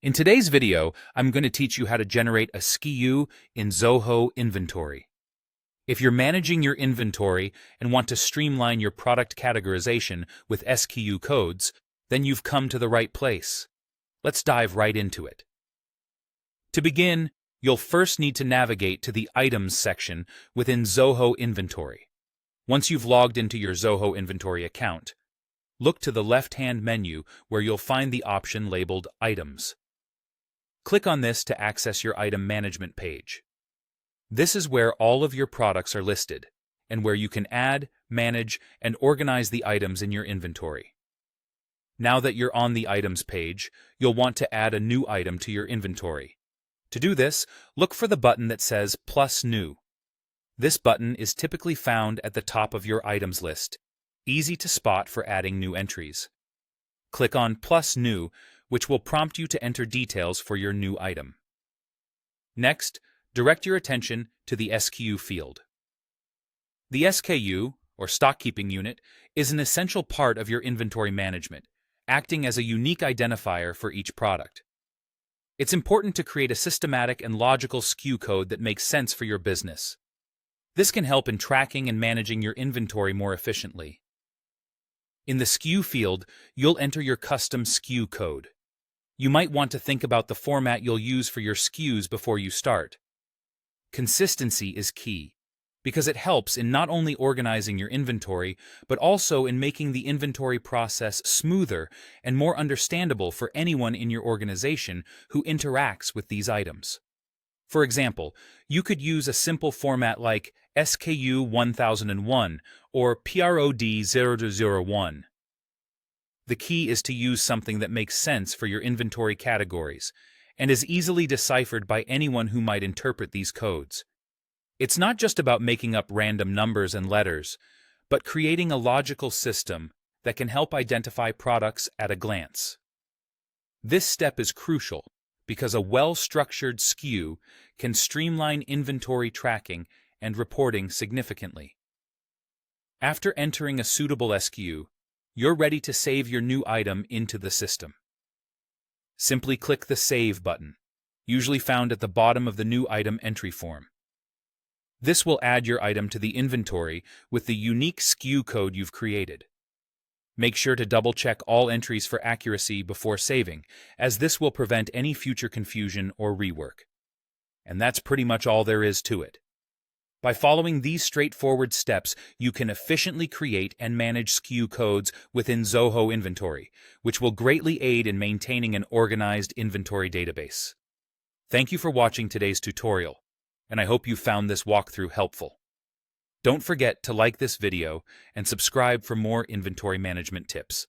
In today's video, I'm going to teach you how to generate a SKU in Zoho Inventory. If you're managing your inventory and want to streamline your product categorization with SKU codes, then you've come to the right place. Let's dive right into it. To begin, you'll first need to navigate to the Items section within Zoho Inventory. Once you've logged into your Zoho Inventory account, look to the left-hand menu where you'll find the option labeled Items. Click on this to access your item management page. This is where all of your products are listed, and where you can add, manage, and organize the items in your inventory. Now that you're on the Items page, you'll want to add a new item to your inventory. To do this, look for the button that says Plus New. This button is typically found at the top of your items list, easy to spot for adding new entries. Click on Plus New, which will prompt you to enter details for your new item. Next, direct your attention to the SKU field. The SKU, or stock keeping unit, is an essential part of your inventory management, acting as a unique identifier for each product. It's important to create a systematic and logical SKU code that makes sense for your business. This can help in tracking and managing your inventory more efficiently. In the SKU field, you'll enter your custom SKU code. You might want to think about the format you'll use for your SKUs before you start. Consistency is key, because it helps in not only organizing your inventory, but also in making the inventory process smoother and more understandable for anyone in your organization who interacts with these items. For example, you could use a simple format like SKU 1001 or PROD 001. The key is to use something that makes sense for your inventory categories and is easily deciphered by anyone who might interpret these codes. It's not just about making up random numbers and letters, but creating a logical system that can help identify products at a glance. This step is crucial because a well-structured SKU can streamline inventory tracking and reporting significantly. After entering a suitable SKU, you're ready to save your new item into the system. Simply click the Save button, usually found at the bottom of the new item entry form. This will add your item to the inventory with the unique SKU code you've created. Make sure to double-check all entries for accuracy before saving, as this will prevent any future confusion or rework. And that's pretty much all there is to it. By following these straightforward steps, you can efficiently create and manage SKU codes within Zoho Inventory, which will greatly aid in maintaining an organized inventory database. Thank you for watching today's tutorial, and I hope you found this walkthrough helpful. Don't forget to like this video and subscribe for more inventory management tips.